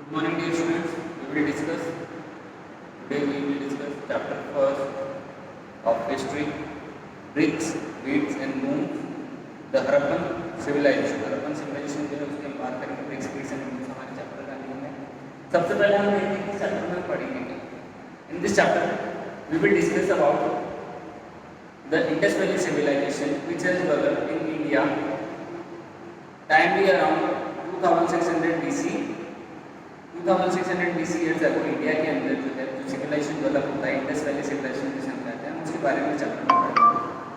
Good morning, dear students. Today we will discuss chapter first of history, bricks, beads and moons, the Harappan civilization. Harappan civilization जो है उसकी हम बात करेंगे. bricks, beads and moons हमारे chapter का name है. सबसे पहले हम देखेंगे कि चैप्टर में पढ़ेंगे क्या. In this chapter, we will discuss about the Indus Valley civilization, which has developed in India, timely around 2600 BC. 2600 BC years ago India के अंदर जो है जो सिविलाइजेशन डेवलप होता है, इंडस वैली सिविलाइजेशन जिसे हम कहते हैं, उसके बारे में चैप्टर में पढ़ेंगे.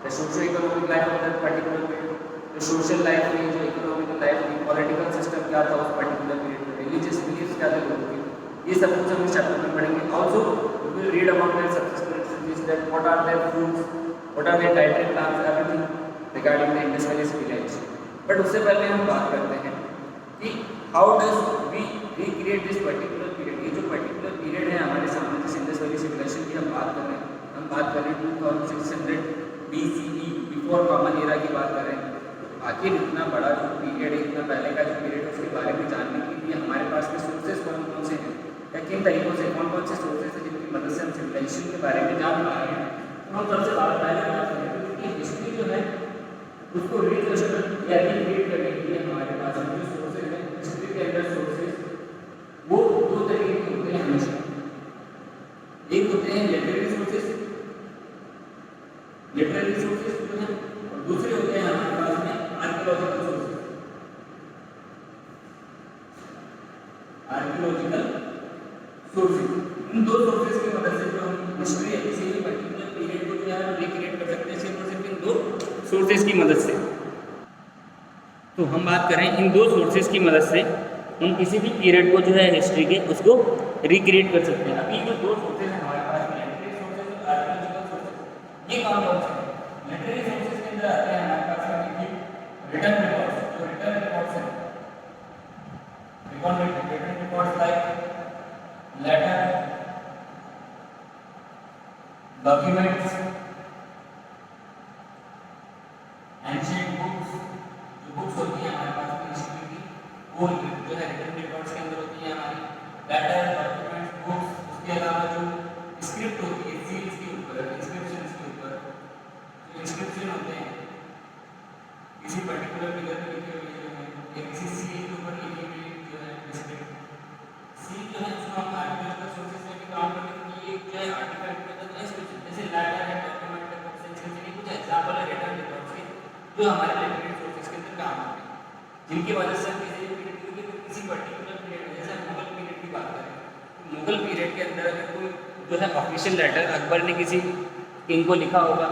The socio economic life of that particular period, जो सोशल लाइफ थी, जो इकोनॉमिकल लाइफ थी, पॉलिटिकल सिस्टम क्या था उस पर्टिकुलर पीरियड में, रिलीजियस बिलीफ्स क्या थे लोगों के, ये सब कुछ हम इस चैप्टर में पढ़ेंगे. Also we will read about their successful studies, that what are their foods, what are their dietary plans, everything regarding the Indus valley civilization. But उससे पहले हम बात करते हैं कि how does we recreate this particular period. ये जो particular period है हमारे सामने, जिस इंडस वैली सिविलाइजेशन की हम बात कर रहे हैं, 2600 BCE, बिफोर कॉमन एरा की बात कर रहे हैं. आखिर इतना बड़ा जो पीरियड है, इतना पहले का जो पीरियड है, उसके बारे में जानने के लिए हमारे पास में सोर्सेज कौन कौन से हैं या किन तरीकों से कौन कौन से सोर्सेज हैं जिनकी मदद से हम सिविलाइजेशन के बारे में जान पा रहे हैं. तो हम सबसे पहले बात करें कि हिस्ट्री जो है उसको रिकंस्ट्रक्ट या रिक्रिएट करने के लिए हमारे पास जो सोर्सेज हैं, हिस्ट्री के अंदर सोर्सेज वो दो तरीके के होते हैं हमेशा. एक होते हैं लिटरेरी सोर्सेज जो है, और दूसरे होते हैं हमारे पास में आर्कियोलॉजिकल सोर्सेज. इन दो सोर्सेज की मदद से जो हम हिस्ट्री या किसी भी पर्टिकुलर पीरियड को जो है रिक्रिएट कर सकते हैं, सिर्फ और सिर्फ इन दो सोर्सेज की मदद से. तो हम बात करें इन दो सोर्सेज की मदद से हम किसी भी पीरियड को जो है हिस्ट्री के उसको रिक्रिएट कर सकते हैं. अभी जो दो सोर्सेज हैं हमारे पास में, लिटरेरी सोर्सेज और आर्कियोलॉजिकल सोर्सेज, ये कौन कौन से हैं? लिटरेरी सोर्सेज के अंदर आते हैं हमारे पास में रिटन रिकॉर्ड्स. जो रिटन रिकॉर्ड्स हैं, written records like letter, documents, ancient books. जो बुक्स होती हैं हमारे पास में हिस्ट्री की, वो जो है रिटन रिकॉर्ड्स के अंदर होती है हमारी. Letter, documents, books. उसके अलावा जो स्क्रिप्ट होती है सील्स के ऊपर, इंस्क्रिप्शंस के ऊपर, जो इंस्क्रिप्शन होते हैं किसी पर्टिकुलर फिगर में लिखे हुए जो है, या किसी सील के ऊपर लिखी हुई जो है स्क्रिप्ट. सील जो है उसको हम आर्कियोलॉजिकल सोर्सेज में भी काम करते हैं. ये जो है आर्टिफैक्ट में तो इंस्क्रिप्शन, जैसे लेटर है, डॉक्यूमेंट है, बुक्स, इंस्क्रिप्शन, ये कुछ एग्जांपल है रिटन रिकॉर्ड्स के जो हमारे लिटरेरी सोर्सेज के अंदर काम आते हैं, जिनकी वजह से किसी पर्टिकुलर पीरियड में, जैसे मुगल पीरियड की बात करें, तो मुगल पीरियड के अंदर अगर कोई जो है ऑफिशियल लेटर अकबर ने किसी किंग को लिखा होगा,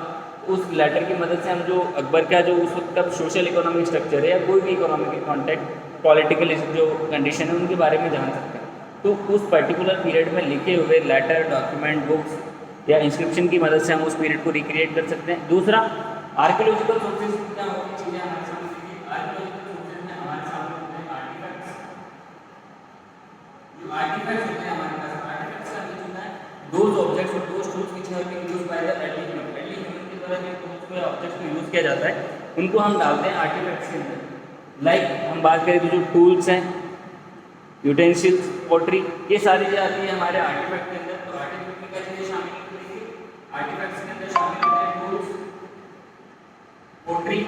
उस लेटर की मदद से हम जो अकबर का जो उस वक्त का सोशल इकोनॉमिक स्ट्रक्चर है या कोई भी इकोनॉमिक कॉन्टेक्ट, पॉलिटिकल जो कंडीशन है, उनके बारे में जान सकते हैं. तो उस पर्टिकुलर पीरियड में लिखे हुए लेटर, डॉक्यूमेंट, बुक्स या इंस्क्रिप्शन की मदद से हम उस पीरियड को रिक्रिएट कर सकते हैं. दूसरा, आर्कियोलॉजिकल सोर्सेज क्या होती चीज़ें हमारे सामने. आर्कियोलॉजिकल सोर्सेज में हमारे सामने होते हैं आर्टिफैक्ट्स. जो आर्टिफैक्ट्स होते हैं हमारे पास, आर्टिफैक्ट्स का मतलब होता है दोज ऑब्जेक्ट्स और those tools which have been used by the early human. Early human के द्वारा जो ऑब्जेक्ट्स को यूज किया जाता है, उनको हम डालते हैं आर्टिफैक्ट्स के अंदर. लाइक हम बात करें तो जो टूल्स हैं, यूटेंसिल्स, पॉटरी, ये सारी चीज़ें आती है हमारे आर्टिफैक्ट के अंदर. तो आर्टिफैक्ट में क्या चीज़ें शामिल होती है? आर्टिफैक्ट्स के अंदर शामिल होते हैं टूल्स, पोट्री,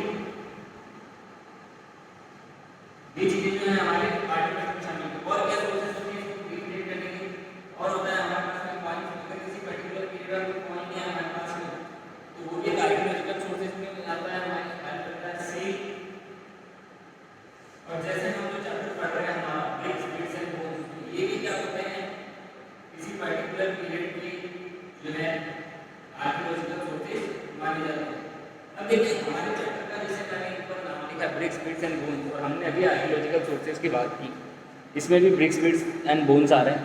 ये चीजें जो है हमारे आर्टिफैक्ट में शामिल है. और क्या सोर्सेज होती है रिक्रिएट करने के? और होता है हमारे पास में कॉइन. अगर किसी पर्टिकुलर पीरियड में कॉइन है हमारे पास में, तो वो भी आर्कियोलॉजिकल सोर्सेज में आता है, हमारी हेल्प करता है. सील. और जैसे हम जो चैप्टर पढ़ रहे हैं हमारा ब्रिक्स, बीड्स एंड बोन्स, ये भी क्या होते हैं किसी पर्टिकुलर पीरियड की जो है आर्कियोलॉजिकल सोर्सेज माने जाते हैं. अब देखिए हमारे चैप्टर का जैसे मैंने ऊपर नाम लिखा ब्रिक्स, बीड्स एंड बोन्स, और हमने अभी आर्कियोलॉजिकल सोर्सेज की बात की, इसमें भी ब्रिक्स, बीड्स एंड बोन्स आ रहे हैं.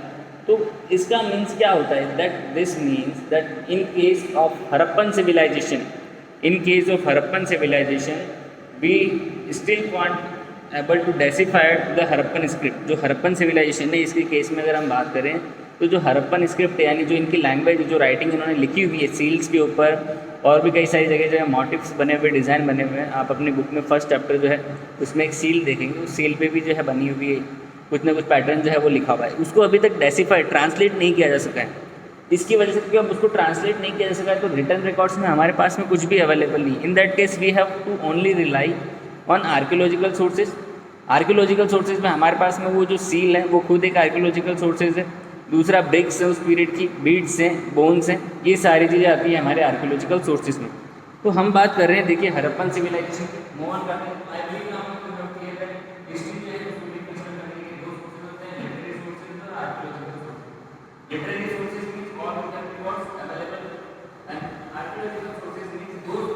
तो इसका मीन्स क्या होता है? That this means that in case of Harappan civilization, we still can't able to decipher the Harappan script. जो हरप्पन सिविलाइजेशन है, इसके केस में अगर हम बात करें तो जो हरप्पन स्क्रिप्ट यानी जो इनकी लैंग्वेज, जो राइटिंग इन्होंने लिखी हुई है सील्स के ऊपर, और भी कई सारी जगह जो है मोटिव्स बने हुए, डिज़ाइन बने हुए हैं. आप अपनी बुक में फर्स्ट चैप्टर जो है उसमें एक सील देखेंगे, उस सील पे भी जो है बनी हुई है कुछ ना कुछ पैटर्न जो है वो लिखा हुआ है, उसको अभी तक डेसिफाइड ट्रांसलेट नहीं किया जा सका है। इसकी वजह से क्योंकि अब उसको ट्रांसलेट नहीं किया जा सका है, तो रिटर्न रिकॉर्ड्स में हमारे पास में कुछ भी अवेलेबल नहीं। In that case we have to only rely on archaeological sources. Archaeological sources में हमारे पास में वो जो सील है वो खुद एक आर्कियोलॉजिकल सोर्सेज है, दूसरा ब्रिक्स है उस पीरियड की, बीड्स हैं, बोन्स हैं, ये सारी चीज़ें आती है हमारे आर्कियोलॉजिकल सोर्सेज में। तो हम बात कर रहे हैं, देखिए हड़प्पन सिविलाइजेशन की, मूव ऑन करते हैं। I believe now you have clear that history जो है उसको डिफाइन करने के दो सोर्सेज होते हैं, लिटरेरी सोर्सेज और archaeological sources. Literary sources means all the records available and archaeological sources means those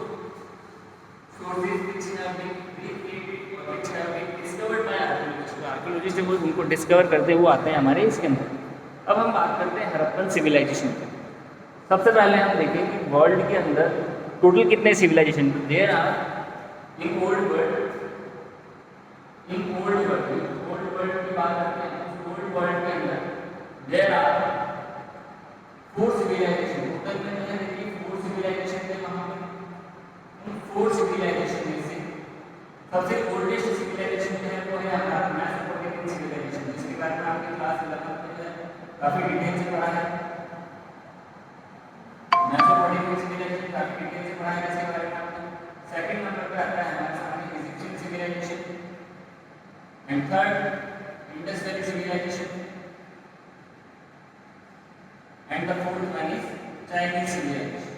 sources which have been recreated और which have been discovered by archaeologist. Archaeologist जो उनको डिस्कवर करते हैं वो आते हैं हमारे इसके अंदर। अब हम बात करते हैं हड़प्पन सिविलाइजेशन की। सबसे पहले हम देखें कि वर्ल्ड के अंदर टोटल कितने civilization there are in old world. Old world की बात करते हैं, ओल्ड वर्ल्ड के अंदर देयर आर 4 सिविलाइजेशन। टोटल में जो है देखिए 4 सिविलाइजेशन थे वहाँ पे। उन 4 सिविलाइजेशन में से सबसे ओल्डेस्ट सिविलाइजेशन जो है वो है हमारा मेसोपोटामियन सिविलाइजेशन, जिसके बारे में आपने क्लास 11 में काफी डिटेल से पढ़ा है। मेसोपोटामियन सिविलाइजेशन काफी डिटेल से पढ़ा है इसके बारे में आपने। सेकंड नंबर पे आता है हमारे सामने Egyptian civilization, and third Indus valley civilization, and the fourth one is Chinese civilization.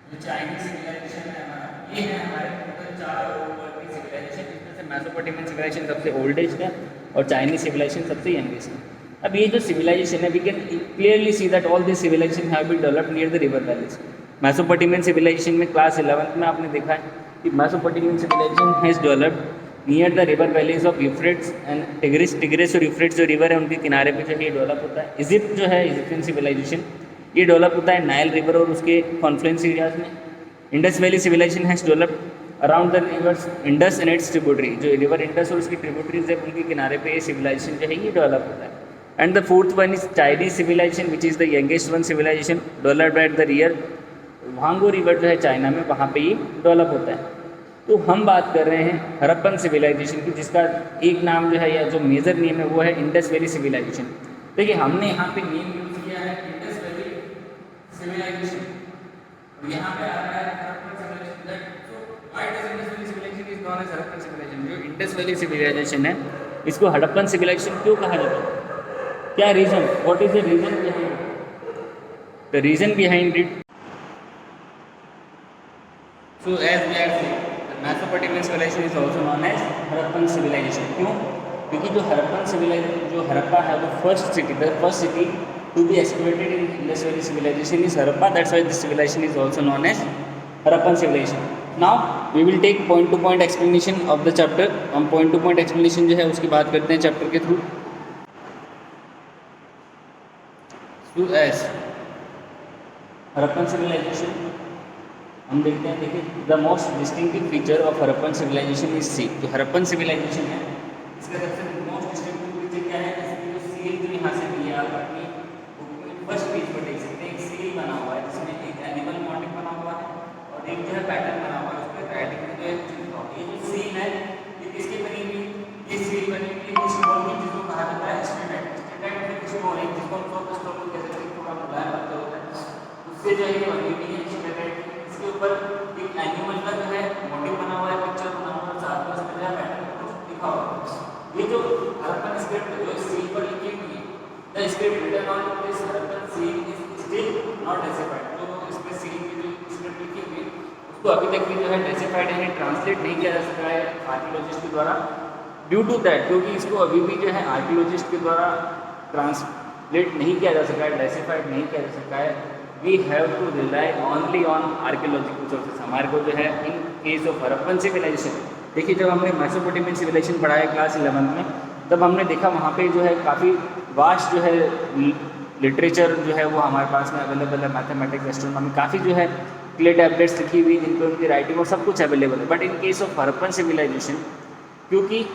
जो चाइनीज सिविलाइजेशन है हमारा, ये है हमारे टोटल 4 वर्ल्ड की सिविलाइजेशन, जिसमें से मेसोपोटामियन सिविलाइजेशन सबसे ओल्डेस्ट है और चाइनीज सिविलाइजेशन सबसे यंगेस्ट है। अब ये जो सिविलाइजेशन है, we can clearly see that all this civilization have been developed near the river valleys. Mesopotamian civilization में क्लास 11th में आपने देखा है कि Mesopotamian civilization has developed near the river valleys of Euphrates and Tigris. Tigris और Euphrates जो river है उनके किनारे पे जो है डेवलप होता है। इजिप्ट जो है, इजिप्शियन सिविलाइजेशन, ये डेवलप होता है नाइल रिवर और उसके कॉन्फ्लुएंस एरियाज में। Indus valley civilization has developed around the rivers Indus and its tributary. जो रिवर इंडस और उसकी ट्रिब्यूटरीज है उनके किनारे पे ये सिविलाइजेशन जो है ये डेवलप होता है। And the fourth one is Chinese civilization which is the youngest one civilization developed at the river Wango river जो है चाइना में, वहाँ पे ये डेवलप होता है। तो हम बात कर रहे हैं हड़प्पन सिविलाइजेशन की, जिसका एक नाम जो है या जो मेजर नेम है वो है इंडस वैली सिविलाइजेशन। देखिए हमने यहाँ पे नेम यूज किया है इंडस वैली सिविलाइजेशन और यहाँ पे आ रहा है Harappan civilization. So why does Indus valley civilization is known as Harappan civilization? जो इंडस वैली सिविलाइजेशन है इसको हड़प्पन सिविलाइजेशन क्यों कहा जाता है? क्या reason? What is the reason behind it? The reason behind it, so as we are saying Mesopotamian civilization is also known as Harappan civilization. क्यों? क्योंकि जो हड़प्पन सिविलाइजेशन, जो हड़प्पा है वो first city to be explorated in Indus valley civilization is Harappa. That's why this civilization is also known as Harappan civilization. Now we will take point to point explanation of the chapter. हम point to point explanation जो है उसकी बात करते हैं chapter के through. S Harappan civilisation हम देखते हैं, देखिए the most distinctive feature of Harappan civilisation is seal. जो हड़प्पन सिविलाइजेशन है इसका सबसे मोस्ट डिस्टिंक्टिव फीचर क्या है? इसकी जो सील जो यहाँ से मिली आप अपनी बुक में फर्स्ट पेज पर देख सकते हैं, एक सील बना हुआ है जिसमें एक एनिमल मोटिव बना हुआ है और एक जो है पैटर्न बना हुआ है, उस पर राइटिंग में जो है चिन्ह। ये जो सील है ये किसकी बनी हुई? ये सील बनी हुई है स्टोन की, जिसको कहा जाता है स्टेटाइट। स्टेटाइट मतलब स्टोन है जिसको हम सोप स्टोन कह सकते हैं, थोड़ा मुलायम पत्थर होता है, उससे जो है ये बनी हुई है स्टेटाइट। इसके ऊपर एक एनिमल का जो है मोटिव बना हुआ है, पिक्चर बना हुआ है, साथ में उसमें जो है पैटर्न कुछ लिखा हुआ है। ये जो हड़प्पन स्क्रिप्ट जो इस सील पर लिखी हुई है, the script written on this Harappan seal is still not deciphered. जो इस पे सील की जो स्क्रिप्ट लिखी हुई है उसको अभी तक भी जो है डेसिफाइड यानी ट्रांसलेट नहीं किया जा सका है आर्कियोलॉजिस्ट के द्वारा। ड्यू टू दैट, क्योंकि इसको अभी भी जो है आर्कियोलॉजिस्ट के द्वारा ट्रांसलेट नहीं किया जा सका है, डेसिफाइड नहीं किया जा सका है, we have to rely only on archaeological sources. हमारे को जो है in case of Harappan civilisation, देखिए जब हमने मेसोपोटामियन सिविलाइजेशन पढ़ा है क्लास 11 में, तब हमने देखा वहाँ पे जो है काफ़ी वास्ट जो है लिटरेचर जो है वो हमारे पास में अवेलेबल है, मैथमेटिक्स, एस्ट्रोनॉमी, काफ़ी जो है क्लियर टैबलेट्स लिखी हुई जिन पर उनकी राइटिंग और सब कुछ अवेलेबल है। But in case of Harappan civilisation क्योंकि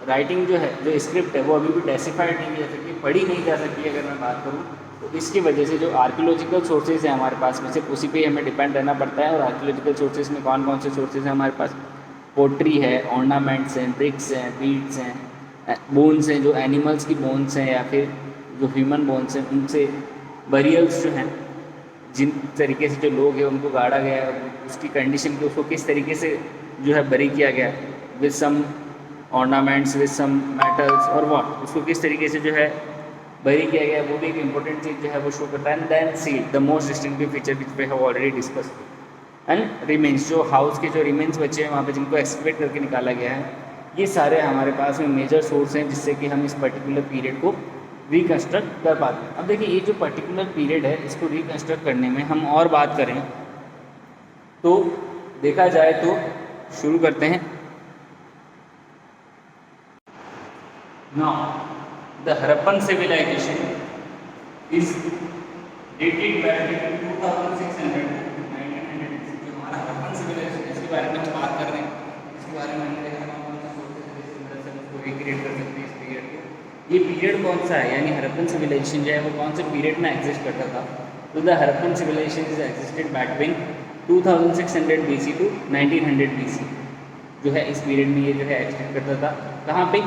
राइटिंग जो है, जो स्क्रिप्ट है वो अभी भी डेसिफाइड नहीं की जा सकती, पढ़ी नहीं जा सकती अगर मैं बात करूँ, तो इसकी वजह से जो आर्कियोलॉजिकल सोर्सेज हैं हमारे पास में सिर्फ उसी पे हमें डिपेंड रहना पड़ता है। और आर्कियोलॉजिकल सोर्सेज में कौन कौन से सोर्सेज हैं हमारे पास? पोट्री है, ऑर्नामेंट्स हैं, ब्रिक्स हैं, बीड्स हैं, बोन्स हैं, जो एनिमल्स की बोन्स हैं या फिर जो ह्यूमन बोन्स हैं, उनसे बरियल्स जो हैं, जिन तरीके से जो लोग हैं उनको गाड़ा गया है और उसकी कंडीशन के उसको किस तरीके से जो है बरी किया गया with some ornaments, with some metals और व्हाट, उसको किस तरीके से जो है बरी किया गया है, वो भी एक इंपॉर्टेंट चीज़ जो है वो शो करता है। And then see the most distinctive feature which we have already discuss and remains, जो हाउस के जो रिमेन्स बचे हैं वहाँ पे जिनको एक्सकवेट करके निकाला गया है, ये सारे हमारे पास में मेजर सोर्स हैं जिससे कि हम इस पर्टिकुलर पीरियड को रिकन्स्ट्रक्ट कर पाते हैं। अब देखिए ये जो पर्टिकुलर पीरियड है इसको रिकन्स्ट्रक्ट करने में हम और बात करें तो देखा जाए तो शुरू करते हैं। Now the Harappan civilisation is dated back to 2600 1900। जो हमारा हड़प्पन सिविलाइजेशन है इसके बारे में हम बात कर रहे हैं, इसके बारे में हमने देखा कौन सा सोर्सेज है उसको रिक्रिएट कर सकते हैं इस पीरियड को। ये पीरियड कौन सा है, यानी हड़प्पन सिविलाइजेशन जो है वो कौन से पीरियड में एग्जिस्ट करता था। तो the Harappan civilisation is existed between 2600 BC to 1900 BC, जो है इस पीरियड में ये जो है एग्जिस्ट करता था। कहाँ पे?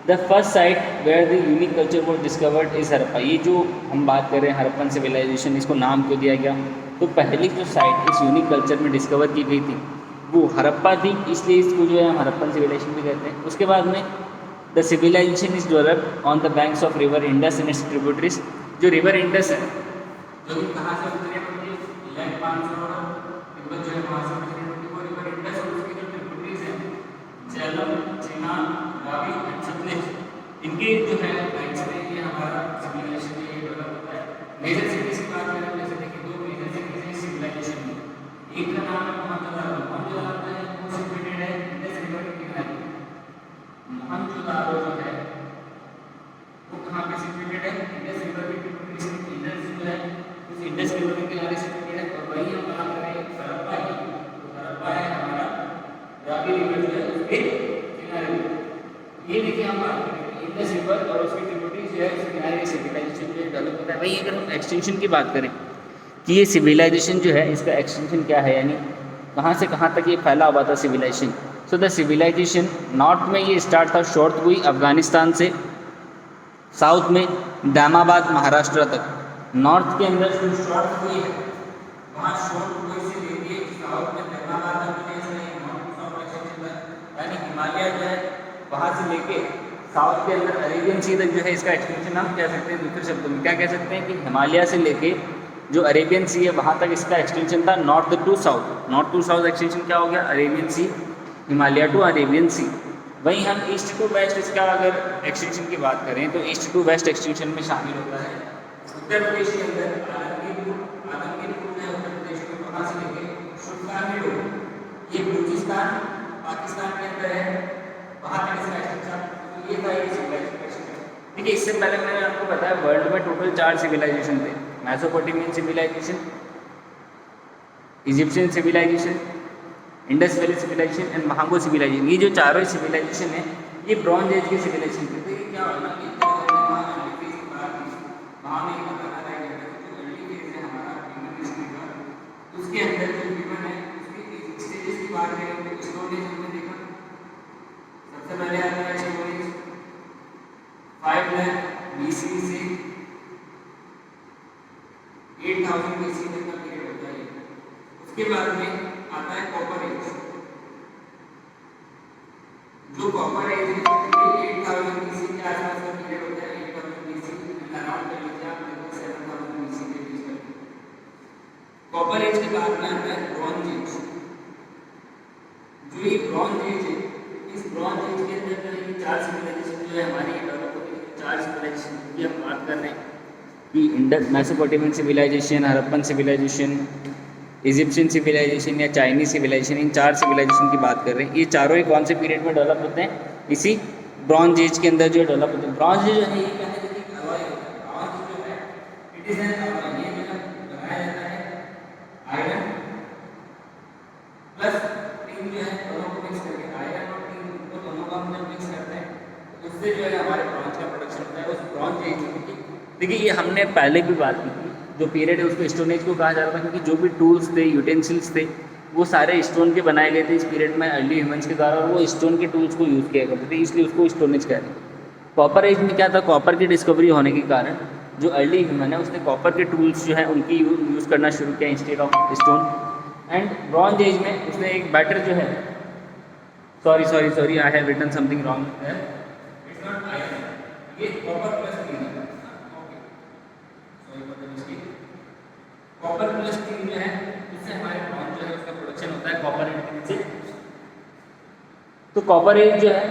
The first site where the unique culture was discovered is Harappa. ये जो हम बात कर रहे हैं हड़प्पन सिविलाइजेशन, इसको नाम क्यों दिया गया? तो पहली जो साइट इस यूनिक कल्चर में डिस्कवर की गई थी वो हड़प्पा थी, इसलिए इसको जो है हम हड़प्पन सिविलाइजेशन भी कहते हैं। उसके बाद में the civilisation is developed on the banks of river Indus and its tributaries. जो रिवर इंडस है जो कि कहाँ से उतरी है, लैंड मानसरोवर तिब्बत जो है वहाँ से उतरी है, वो रिवर इंडस और उसकी जो ट्रिब्यूटरीज हैं झेलम, चेनाब, रावी एंड सतलेज, इनके जो है बैंक्स में ये हमारा सिविलाइजेशन ये डेवलप होता है। मेजर सिटीज की बात करें जैसे देखिए दो मेजर सिटीज हैं सिविलाइजेशन में, एक का नाम है मोहनजोदारो। मोहनजोदारो है वो सिचुएटेड है इंडस रिवर के किनारे। मोहनजोदारो जो है वो कहाँ पे सिचुएटेड है? इंडस रिवर के किनारे। इंडस जो है उस इंडस रिवर के किनारे सिचुएटेड है। और वहीं हम बात करें हड़प्पा की, तो हड़प्पा है हमारा रावी रिवर जो है उसके किनारे। ये देखिए हम बात करें इंडस रिवर और उसकी ट्रिब्यूटरीज जो है उसके किनारे सिविलाइजेशन जो डेवलप होता है। वहीं अगर हम एक्सटेंशन की बात करें कि ये सिविलाइजेशन जो है इसका एक्सटेंशन क्या है, यानी कहाँ से कहाँ तक ये फैला हुआ था civilisation. So the civilisation north में ये स्टार्ट था शॉर्ट हुई अफगानिस्तान से, साउथ में दामाबाद महाराष्ट्र तक। नॉर्थ के अंदर जो शॉर्ट हुई है वहाँ शॉर्ट हुई से लेके साउथ में दामाबाद तक यानी हिमालय जो है वहाँ से लेके साउथ के अंदर अरेबियन सी तक जो है इसका एक्सटेंशन हम कह सकते हैं। दूसरे शब्दों में क्या कह सकते हैं कि हिमालय से लेके जो अरेबियन सी है वहाँ तक इसका एक्सटेंशन था north to south. North to south extension क्या हो गया? Arabian sea, Himalaya to Arabian sea. वहीं हम ईस्ट टू वेस्ट इसका अगर एक्सटेंशन की बात करें तो ईस्ट टू वेस्ट एक्सटेंशन में शामिल होता है उत्तर प्रदेश के अंदर आलमगीरपुर में, उत्तर प्रदेश में वहाँ से लेके सुल्तानगढ़, ये बलूचिस्तान पाकिस्तान के अंदर है, वहाँ तक इसका एक्सटेंशन। तो ये था ये सिविलाइजेशन। देखिए इससे पहले मैंने आपको बताया वर्ल्ड में टोटल 4 सिविलाइजेशन थे। Mesopotamian civilisation, Egyptian civilization, Indus valley civilization and महागो सिविलाइजेशन। ये जो चारों सिविलाइजेशन है ये ब्रॉन्ज एज के सिविलाइजेशन थे। तो ये क्या होगा कि उसके अंदर जो ह्यूमन है उसकी स्टेजेस की बात करें तो स्टोरेज हमने देखा सबसे पहले आता है स्टोरेज 5 लाख BC से 8000 BC तक का पीरियड होता है। उसके बाद में आता है कॉपर एज। जो कॉपर एज है 8000 BC के आसपास का पीरियड होता है। 8000 BC अराउंड कर लीजिए आप 7000 BC के बीच में। कॉपर एज के बाद में आता है ब्रॉन्ज एज। जो ये ब्रॉन्ज एज है इस ब्रॉन्ज एज के अंदर जो ये 4 सिविलाइजेशन जो है हमारी डेवलप होती है। 4 सिविलाइजेशन की हम बात कर रहे हैं कि Indus Mesopotamian civilisation, Harappan civilisation, Egyptian civilisation या चाइनीज सिविलाइजेशन, इन 4 सिविलाइजेशन की बात कर रहे हैं। ये चारों ही कौन से पीरियड में डेवलप होते हैं? इसी ब्रॉन्ज एज के अंदर जो डेवलप होते हैं। ब्रॉन्ज एज जो है ये कहने के लिए अलॉय होता है। ब्रॉन्ज जो है इट इज एन अलॉय। ये जो बनाया जाता है आयरन प्लस टिन जो है दोनों को मिक्स करके, आयरन और टिन को दोनों को हम जब मिक्स करते हैं तो उससे जो है हमारे ब्रॉन्ज का प्रोडक्शन होता है। उस ब्रॉन्ज एज की देखिए ये हमने पहले भी बात की थी, जो पीरियड है उसको स्टोन एज को कहा जाता है क्योंकि जो भी टूल्स थे, यूटेंसिल्स थे वो सारे स्टोन के बनाए गए थे इस पीरियड में अर्ली ह्यूमंस के द्वारा, और वो स्टोन के टूल्स को यूज़ किया करते थे, इसलिए उसको स्टोन एज कह रहे हैं। कॉपर एज में क्या था, कॉपर की डिस्कवरी होने के कारण जो अर्ली ह्यूमन है उसने कॉपर के टूल्स जो है उनकी यूज़ करना शुरू किया instead of stone. And bronze age में उसने एक बैटर जो है, sorry I have written something wrong है, इट्स नॉट आयरन, ये कॉपर प्लस स्टील है, okay sorry for the mistake. Copper plus steel जो है उससे हमारे ब्रॉन्ज जो है उसका प्रोडक्शन होता है कॉपर एंड से। तो कॉपर एज जो है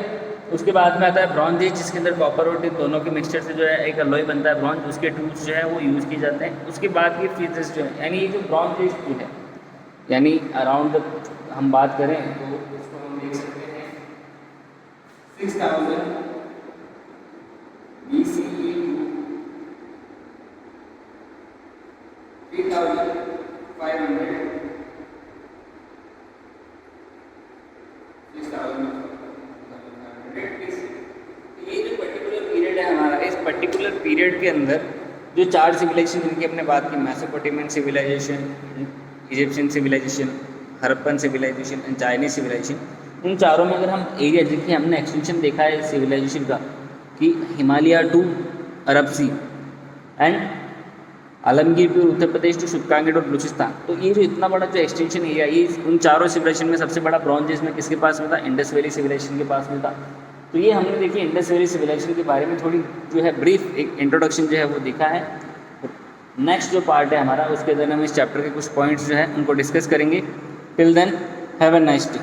उसके बाद में आता है ब्रॉन्ज एज, जिसके अंदर कॉपर और टिन दोनों के मिक्सचर से जो है एक अलॉय बनता है ब्रॉन्ज, उसके टूल्स जो है वो यूज़ किए जाते हैं। उसके बाद की फीचर्स जो है, यानी ये जो ब्रॉन्ज एज जो है, यानी अराउंड हम बात करें तो इसको हम देख सकते हैं 6000 BCE to 3500 ये जो पर्टिकुलर पीरियड है हमारा, इस पर्टिकुलर पीरियड के अंदर जो 4 सिविलाइजेशन जिनकी हमने बात की, Mesopotamian civilisation, Egyptian civilisation, Harappan civilisation and Chinese civilisation, उन चारों में अगर हम एरिया देखिए, हमने एक्सटेंशन देखा है सिविलाइजेशन का कि Himalaya to Arab sea and Alamgirpur Uttar Pradesh to शुक्कांगेट और बलूचिस्तान। तो ये जो इतना बड़ा जो एक्सटेंशन एरिया, ये उन चारों सिविलाइजेशन में सबसे बड़ा ब्रॉन्ज एज में किसके पास में था, इंडस वैली सिविलाइजेशन के पास में था। तो ये हमने देखिए इंडस वैली सिविलाइजेशन के बारे में थोड़ी जो है ब्रीफ एक इंट्रोडक्शन जो है वो देखा है। नेक्स्ट जो पार्ट है हमारा, उसके अंदर हम इस चैप्टर के कुछ पॉइंट्स जो है उनको डिस्कस करेंगे। Till then have a nice day.